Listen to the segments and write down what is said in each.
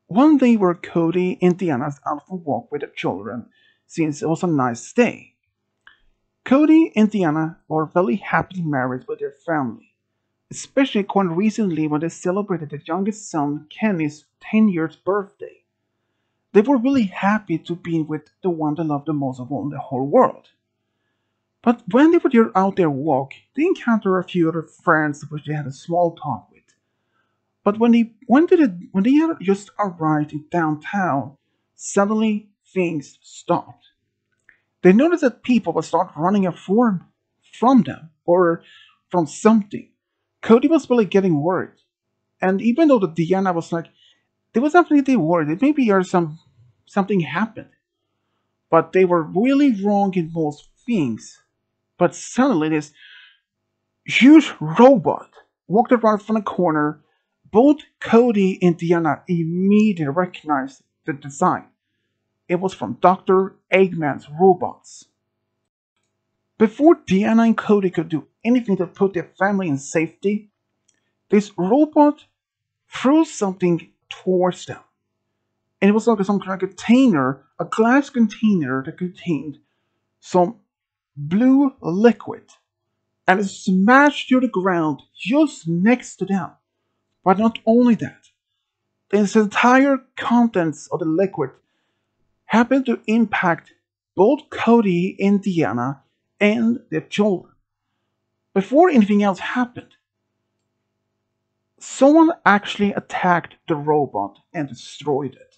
One day where Cody and Diana's out for a walk with the children, since it was a nice day. Cody and Diana were very happily married with their family, especially quite recently when they celebrated their youngest son Kenny's 10 years birthday. They were really happy to be with the one they loved the most of all in the whole world. But when they were out there walk, they encountered a few other friends which they had a small talk with. But when they had just arrived in downtown, suddenly things stopped. They noticed that people would start running from them or from something. Cody was really getting worried. And even though the Diana was like, they was definitely worried that maybe something happened. But they were really wrong in most things. But suddenly this huge robot walked around from the corner. Both Cody and Diana immediately recognized the design. It was from Dr. Eggman's robots. Before Diana and Cody could do anything to put their family in safety, this robot threw something towards them. And it was like some kind of container, a glass container that contained some blue liquid. And it smashed to the ground just next to them. But not only that, the entire contents of the liquid happened to impact both Cody and Diana and their children. Before anything else happened, someone actually attacked the robot and destroyed it.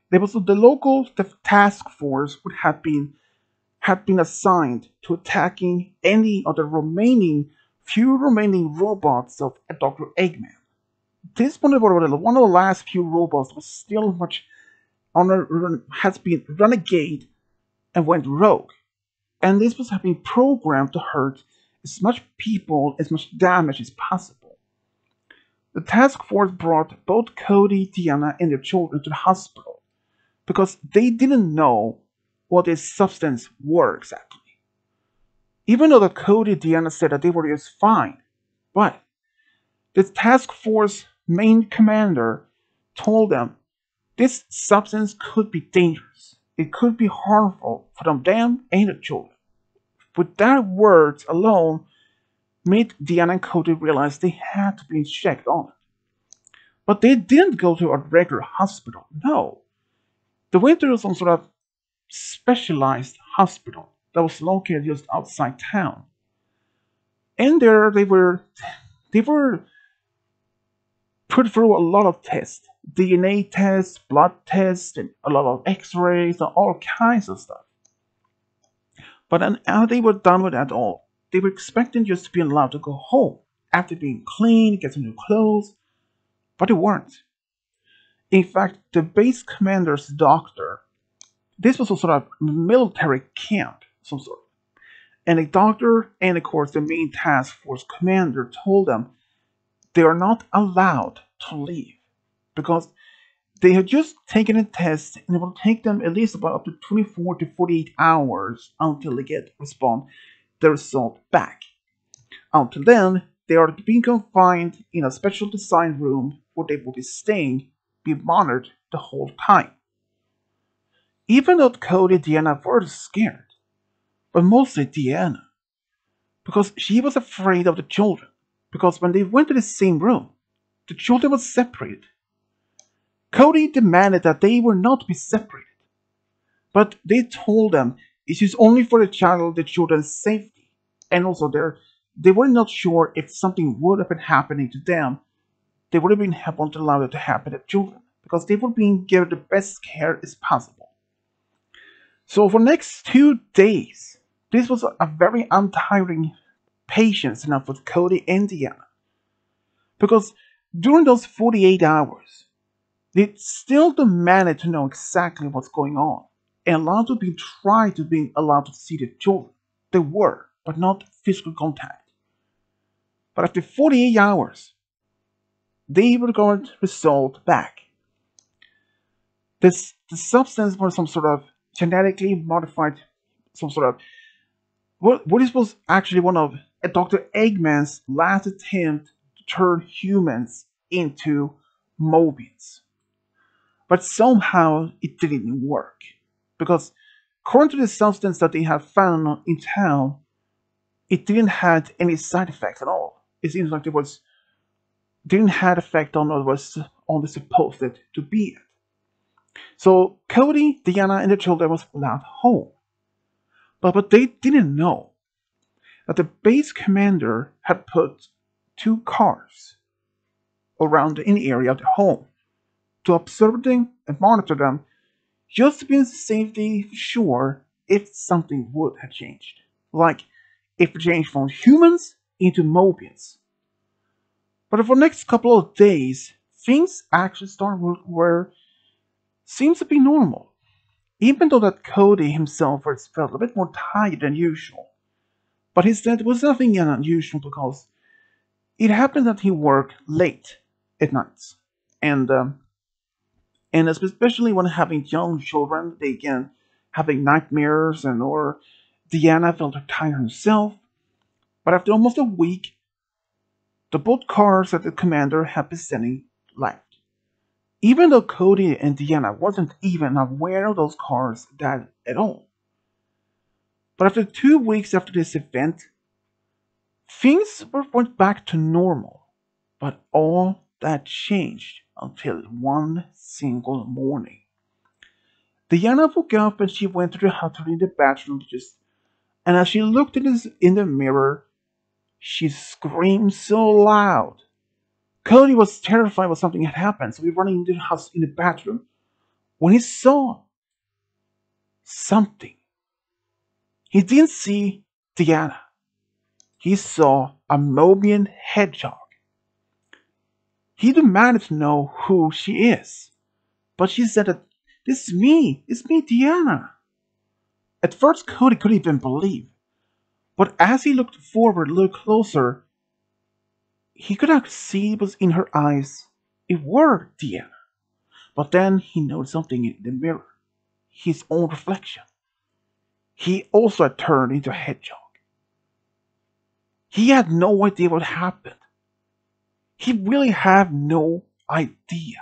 There was the local task force would had been assigned to attacking any of the remaining robots of Dr. Eggman. This one of the last few robots was still much on has been renegade and went rogue. And this was having programmed to hurt as much people, as much damage as possible. The task force brought both Cody, Diana, and their children to the hospital because they didn't know what this substance were exactly. Even though the Cody and Diana said that they were just fine, but the task force main commander told them this substance could be dangerous. It could be harmful for them and the children. With that words alone made Diana and Cody realize they had to be checked on it. But they didn't go to a regular hospital. No. They went to some sort of specialized hospital that was located just outside town. And there they were put through a lot of tests. DNA tests, blood tests, and a lot of x-rays and all kinds of stuff. But then after they were done with that all, they were expecting just to be allowed to go home after being clean, get some new clothes, but they weren't. In fact, the base commander's doctor, this was a sort of military camp, some sort. And the doctor and of course the main task force commander told them they are not allowed to leave because they had just taken a test and it will take them at least about up to 24 to 48 hours until they get the result back. Until then, they are being confined in a special design room where they will be staying, be monitored the whole time. Even though Cody and Diana were scared, but mostly Diana, because she was afraid of the children. Because when they went to the same room, the children were separated. Cody demanded that they were not be separated, but they told them it is only for the children's safety, and also they were not sure if something would have been happening to them. They would have been wanted to allow it to happen to children because they were being given the best care as possible. So for the next 2 days, this was a very untiring patience enough with Cody and Diana. Because during those 48 hours, they still demanded to know exactly what's going on and allowed to be tried to be allowed to see the children. They were, but not physical contact. But after 48 hours, they were going to result back. The substance was some sort of genetically modified, some sort of what this was actually one of Dr. Eggman's last attempt to turn humans into Mobians. But somehow it didn't work. Because according to the substance that they had found in town, it didn't have any side effects at all. It seems like it was didn't have effect on what was on the supposed to be. So Cody, Diana, and the children was allowed home. But they didn't know that the base commander had put two cars around in the area of the home to observe them and monitor them, just to be safely sure if something would have changed. Like if it changed from humans into Mobians. But for the next couple of days, things actually started where seems to be normal. Even though that Cody himself felt a bit more tired than usual. But he said it was nothing unusual because it happened that he worked late at nights. And and especially when having young children, they can having nightmares and or Deanna felt tired herself. But after almost a week, the boat cars that the commander had been sending left. Even though Cody and Deanna wasn't even aware of those cars that at all. But after 2 weeks after this event, things went back to normal. But all that changed until one single morning. Diana woke up and she went to the hotel in the bathroom and as she looked in the mirror, she screamed so loud. Cody was terrified that something had happened, so he ran into the house in the bathroom when he saw something. He didn't see Diana. He saw a Mobian hedgehog. He demanded to know who she is, but she said that this is me. It's me, Diana. At first, Cody couldn't even believe. But as he looked forward a little closer, he could actually see it was in her eyes. It were Diana. But then he noticed something in the mirror. His own reflection. He also had turned into a hedgehog. He had no idea what happened. He really had no idea.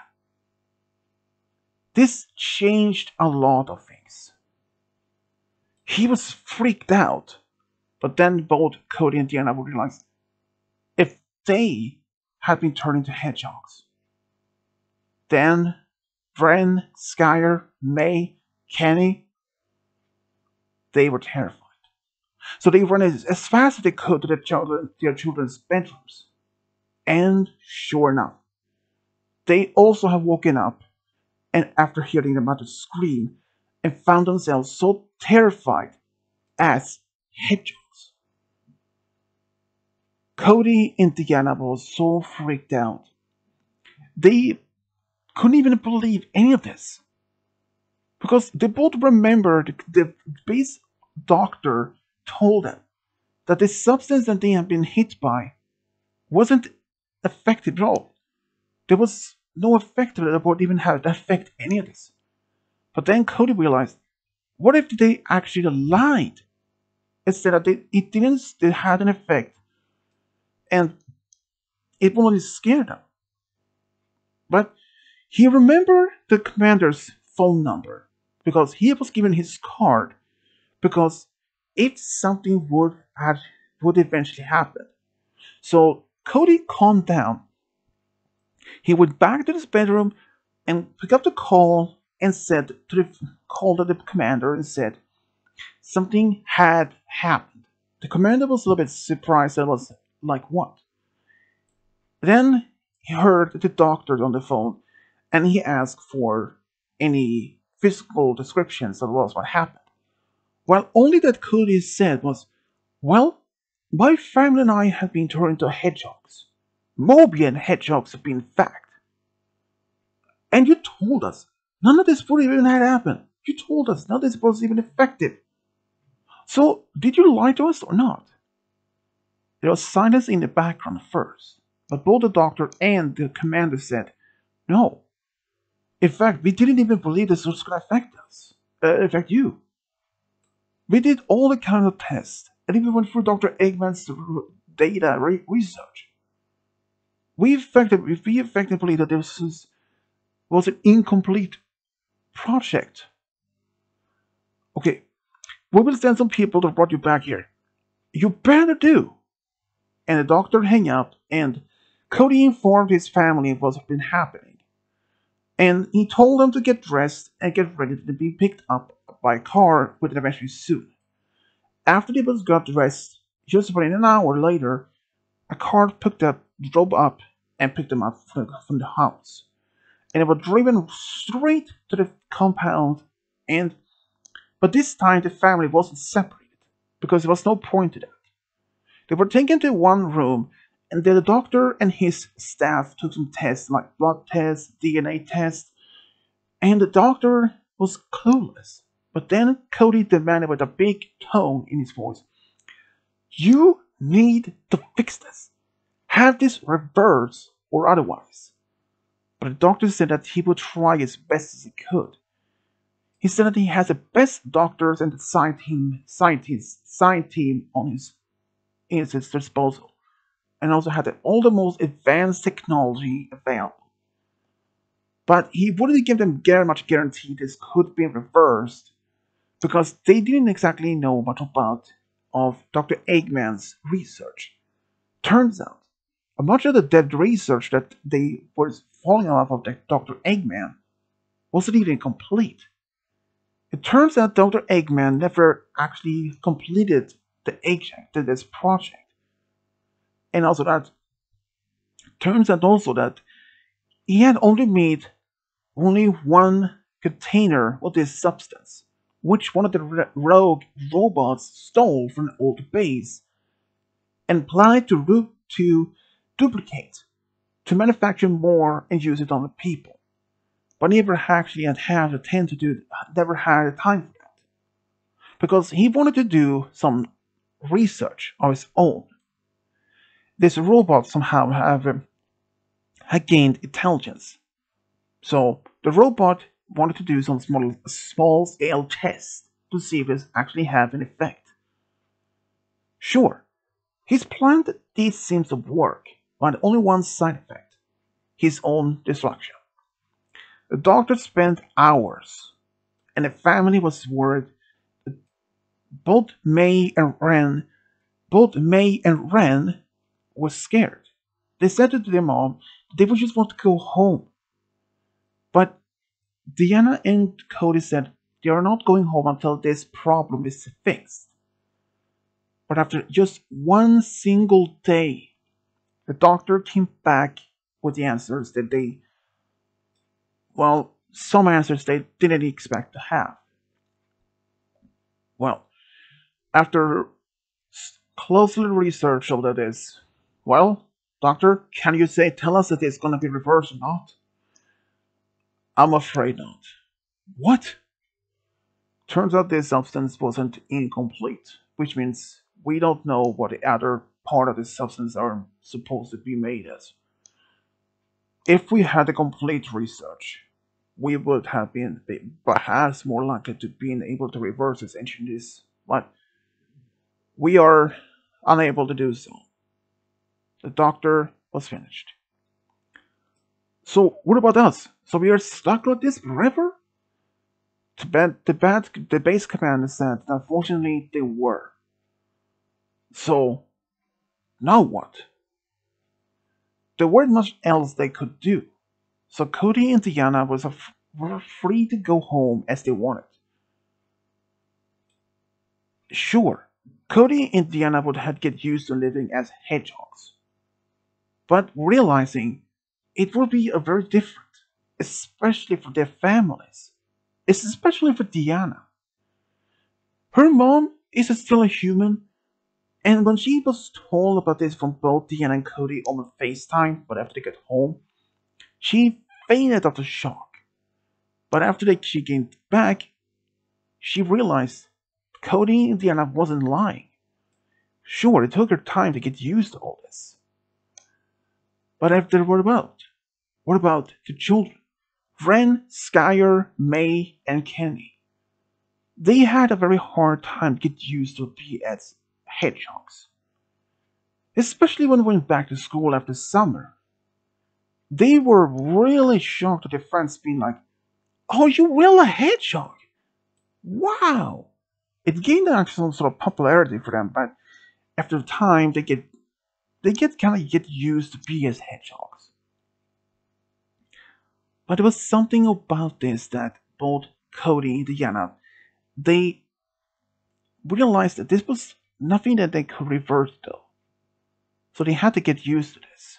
This changed a lot of things. He was freaked out. But then both Cody and Diana would realize if they had been turned into hedgehogs, then Bren, Skyer, May, Kenny, they were terrified. So they ran as fast as they could to their children's bedrooms. And sure enough, they also have woken up and after hearing the mother scream and found themselves so terrified as hedgehogs. Cody and Diana were so freaked out. They couldn't even believe any of this. Because they both remembered the base doctor told them that the substance that they had been hit by wasn't effective at all. There was no effect that would even have affect any of this. But then Cody realized, what if they actually lied? Instead that it didn't it had an effect and it only scared them. But he remembered the commander's phone number because he was given his card because if something would eventually happen. So Cody calmed down. He went back to his bedroom and picked up the call and said to the commander and said something had happened. The commander was a little bit surprised. That was like what? Then he heard the doctor on the phone and he asked for any physical descriptions of what happened. Well, only that Cody said was, well, my family and I have been turned into hedgehogs. Mobian hedgehogs have been in fact. And you told us none of this would even have happened. You told us none of this was even effective. So, did you lie to us or not? There was silence in the background at first, but both the doctor and the commander said, no. In fact, we didn't even believe this was going to affect us. Affect you. We did all the kinds of tests, and even went through Dr. Eggman's data research. We effectively believe that this is was an incomplete project. Okay, we will send some people to brought you back here. You better do. And the doctor hung up, and Cody informed his family of what had been happening. And he told them to get dressed and get ready to be picked up by a car within eventually soon. After they both got dressed, just about an hour later, a car drove up, and picked them up from the house. And they were driven straight to the compound. And but this time the family wasn't separated because there was no point to that. They were taken to one room, and then the doctor and his staff took some tests like blood tests, DNA tests, and the doctor was clueless. But then Cody demanded with a big tone in his voice, "You need to fix this. Have this reversed or otherwise." But the doctor said that he would try as best as he could. He said that he has the best doctors and the science team on his disposal, and also had all the most advanced technology available. But he wouldn't give them very much guarantee this could be reversed because they didn't exactly know much about of Dr. Eggman's research. Turns out, much of the dead research that they were following off of Dr. Eggman wasn't even complete. It turns out Dr. Eggman never actually completed this project. And also that turns out also that he had only made only one container of this substance, which one of the rogue robots stole from an old base and planned to duplicate, to manufacture more and use it on the people. But never actually had the time to do, never had the time for that, because he wanted to do some research of his own. This robot somehow had gained intelligence, so the robot wanted to do some small scale tests to see if it actually have an effect. Sure, his plan did seem to work, but only one side effect: his own destruction. The doctor spent hours, and the family was worried. Both May and Ren, both May and Ren were scared. They said to their mom they would just want to go home. But Diana and Cody said they are not going home until this problem is fixed. But after just one single day, the doctor came back with the answers that some answers they didn't expect to have. Well, after closely research over this, well, doctor, can you tell us that it's gonna be reversed or not? I'm afraid not. What? Turns out this substance wasn't incomplete, which means we don't know what the other part of this substance are supposed to be made as. If we had a complete research, we would have been perhaps more likely to being able to reverse this entities, but we are unable to do so. The doctor was finished. So what about us? So we are stuck like this forever? The base commander said that unfortunately they were. So now what? There weren't much else they could do. So Cody and Diana were free to go home as they wanted. Sure, Cody and Diana would have get used to living as hedgehogs, but realizing it would be a very different, especially for their families. It's especially for Diana. Her mom is still a human, and when she was told about this from both Diana and Cody on FaceTime, but after they got home, she fainted after shock. But after she came back, she realized Cody and Diana wasn't lying. Sure, it took her time to get used to all this. But after what about? What about the children? Ren, Skyer, May, and Kenny. They had a very hard time to get used to be as hedgehogs. Especially when they went back to school after summer. They were really shocked at their friends being like, "Oh, you will a hedgehog? Wow!" It gained actually some sort of popularity for them, but after time they get kind of get used to be as hedgehogs. But there was something about this that both Cody and Diana they realized that this was nothing that they could reverse though. So they had to get used to this.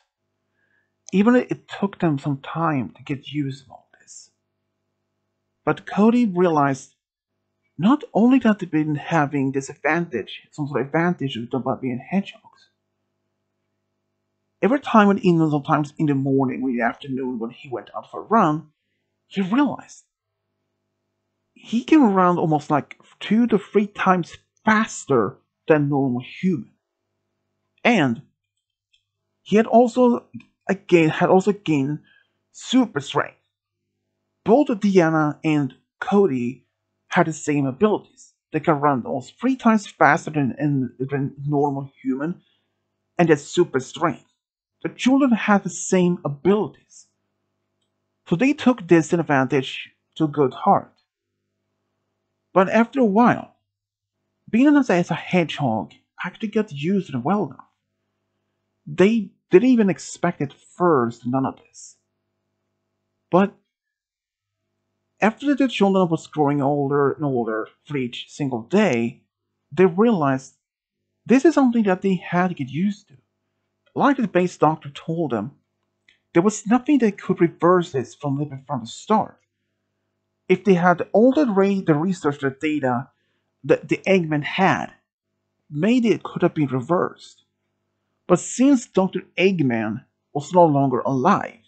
Even if it took them some time to get used to all this. But Cody realized not only that they've been having this advantage, some sort of advantage about being hedgehogs. Every time when even sometimes in the morning or in the afternoon when he went out for a run, he realized he can run almost like 2 to 3 times faster than normal human. And he had also gained super strength. Both Diana and Cody had the same abilities. They can run almost 3 times faster than normal human, and get super strength. The children had the same abilities, so they took this advantage to good heart. But after a while, being as a hedgehog actually got used to it well enough. They didn't even expect at first none of this. But after the children was growing older and older for each single day, they realized this is something that they had to get used to. Like the base doctor told them, there was nothing that could reverse this from the start. If they had all the research, the data that the Eggman had, maybe it could have been reversed. But since Dr. Eggman was no longer alive,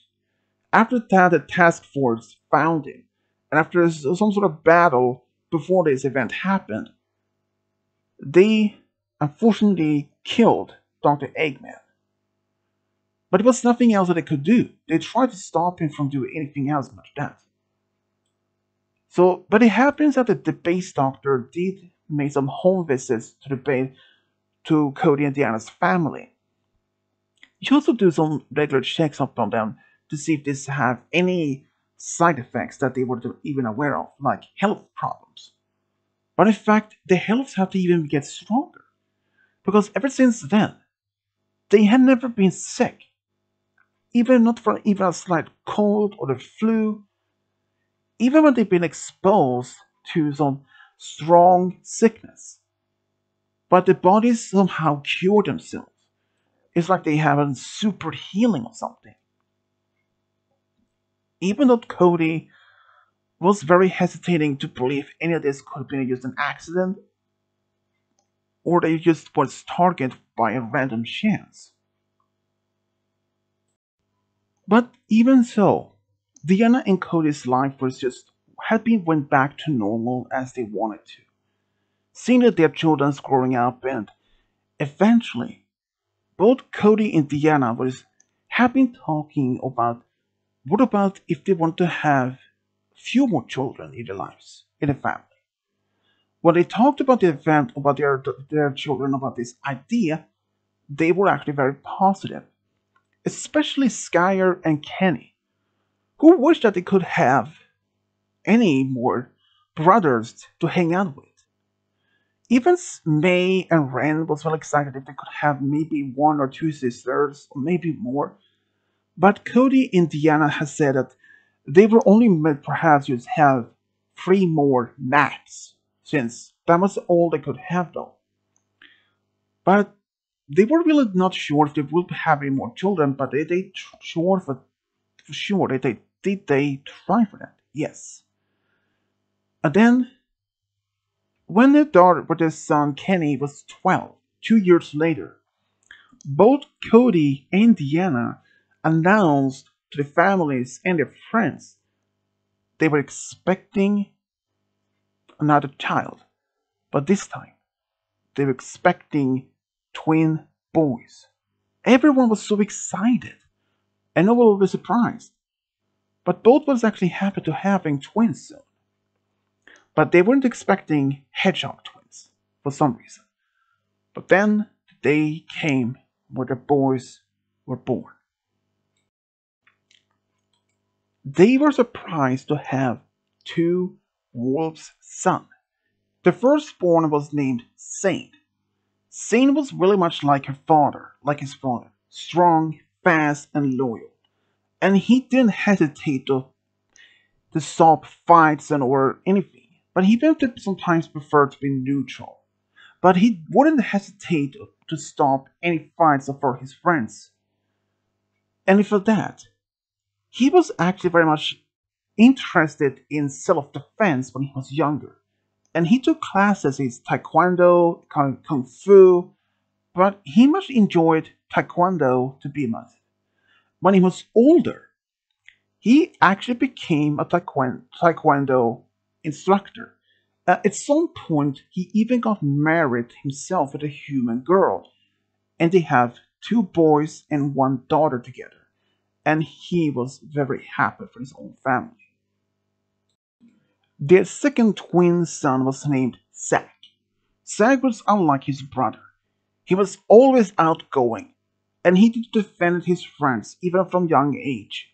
after that the task force found him, and after some sort of battle before this event happened, they unfortunately killed Dr. Eggman. But there was nothing else that they could do. They tried to stop him from doing anything else but that. So, but it happens that the base doctor did make some home visits to Cody and Diana's family. He also do some regular checks up on them to see if this have any side effects that they were even aware of, like health problems. But in fact, the health have to even get stronger because ever since then, they had never been sick, even not for even a slight cold or the flu, even when they've been exposed to some strong sickness. But the bodies somehow cure themselves. It's like they have a super healing or something. Even though Cody was very hesitating to believe any of this could have been just an accident, or they just was targeted by a random chance. But even so, Diana and Cody's life was just had been went back to normal as they wanted to. Seeing that their children's growing up and eventually both Cody and Diana was have been talking about what about if they want to have few more children in their lives, in a family. When they talked about the event, about their children, about this idea, they were actually very positive, especially Skyer and Kenny, who wished that they could have any more brothers to hang out with. Even May and Ren was well excited if they could have maybe one or two sisters, or maybe more. But Cody and Diana has said that they were only meant perhaps just have 3 more max, since that was all they could have though. But they were really not sure if they would have any more children, but they sure for sure they try for that. Yes. And then when their son Kenny was 12, 2 years later, both Cody and Diana announced to the families and their friends they were expecting another child, but this time they were expecting twin boys. Everyone was so excited, and no one was surprised. But both was actually happy to having twins soon. But they weren't expecting hedgehog twins for some reason. But then the day came where the boys were born. They were surprised to have two wolves' sons. The firstborn was named Saint. Saint was really much like his father, strong, fast, and loyal. And he didn't hesitate to stop fights and or anything. But he did sometimes prefer to be neutral. But he wouldn't hesitate to stop any fights for his friends. And for that, he was actually very much interested in self-defense when he was younger. And he took classes in taekwondo, kung fu, but he much enjoyed taekwondo to be honest. When he was older, he actually became a taekwondo instructor. At some point, he even got married himself with a human girl, and they have two boys and one daughter together. And he was very happy for his own family. Their second twin son was named Zack. Zack was unlike his brother. He was always outgoing, and he defended his friends even from young age.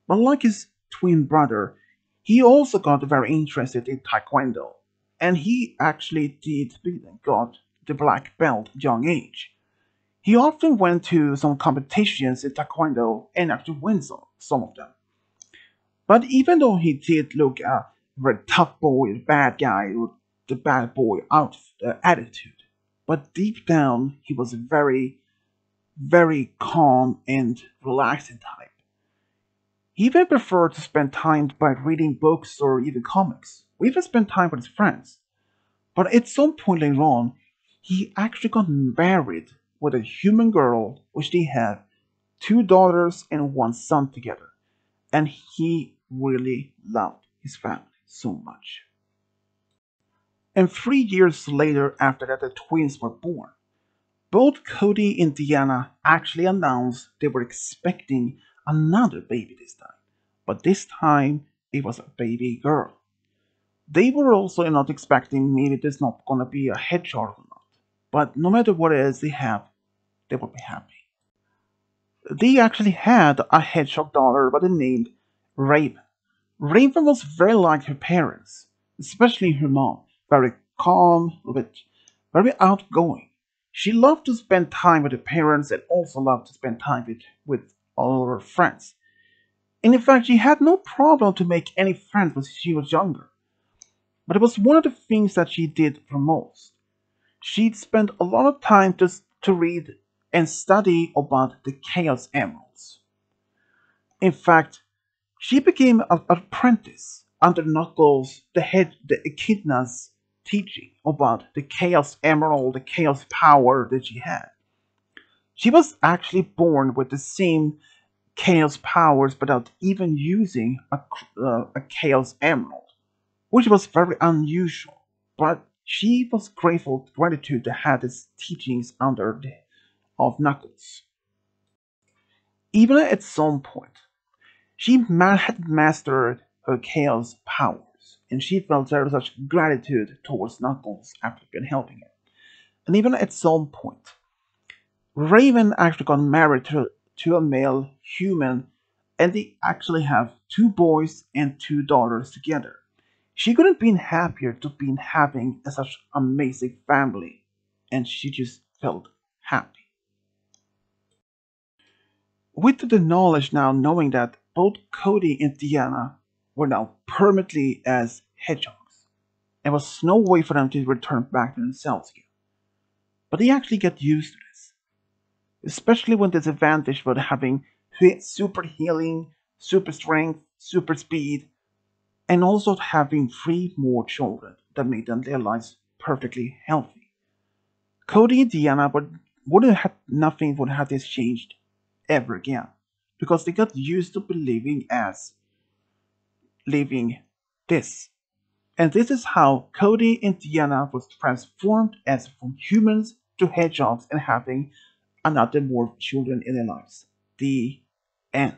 But like his twin brother, he also got very interested in taekwondo, and he actually got the black belt at young age. He often went to some competitions in taekwondo and actually wins some of them. But even though he did look a very tough boy, bad guy with the bad boy attitude, but deep down he was very, very calm and relaxing type. He even preferred to spend time by reading books or even comics, or even spend time with his friends. But at some point later on, he actually got married with a human girl, which they had two daughters and one son together. And he really loved his family so much. And 3 years later, after that, the twins were born. Both Cody and Diana actually announced they were expecting another baby this time, but this time it was a baby girl. They were also not expecting maybe there's not gonna be a hedgehog or not, but no matter what it is they have, they will be happy. They actually had a hedgehog daughter by the name Raven. Raven was very like her parents, especially her mom, very calm, but very outgoing. She loved to spend time with her parents and also loved to spend time with all her friends. And in fact, she had no problem to make any friends when she was younger. But it was one of the things that she did the most. She'd spend a lot of time to read and study about the Chaos Emeralds. In fact, she became an apprentice under Knuckles, the Echidna's teaching about the Chaos Emerald, the Chaos power that she had. She was actually born with the same Chaos powers without even using a Chaos Emerald, which was very unusual. But she was gratitude to have these teachings of Knuckles. Even at some point, had mastered her chaos powers, and she felt very such gratitude towards Knuckles after been helping her. And even at some point, Raven actually got married to a male human, and they actually have two boys and two daughters together. She couldn't been happier to be having such amazing family, and she just felt happy. With the knowledge now knowing that both Cody and Diana were now permanently as hedgehogs, there was no way for them to return back to themselves again. But they actually get used to this, especially when there's advantage for having super healing, super strength, super speed, and also having three more children that made them their lives perfectly healthy. Cody and Diana wouldn't have nothing would have this changed ever again because they got used to believing as living this. And this is how Cody and Diana was transformed as from humans to hedgehogs and having another more children in their lives. The end.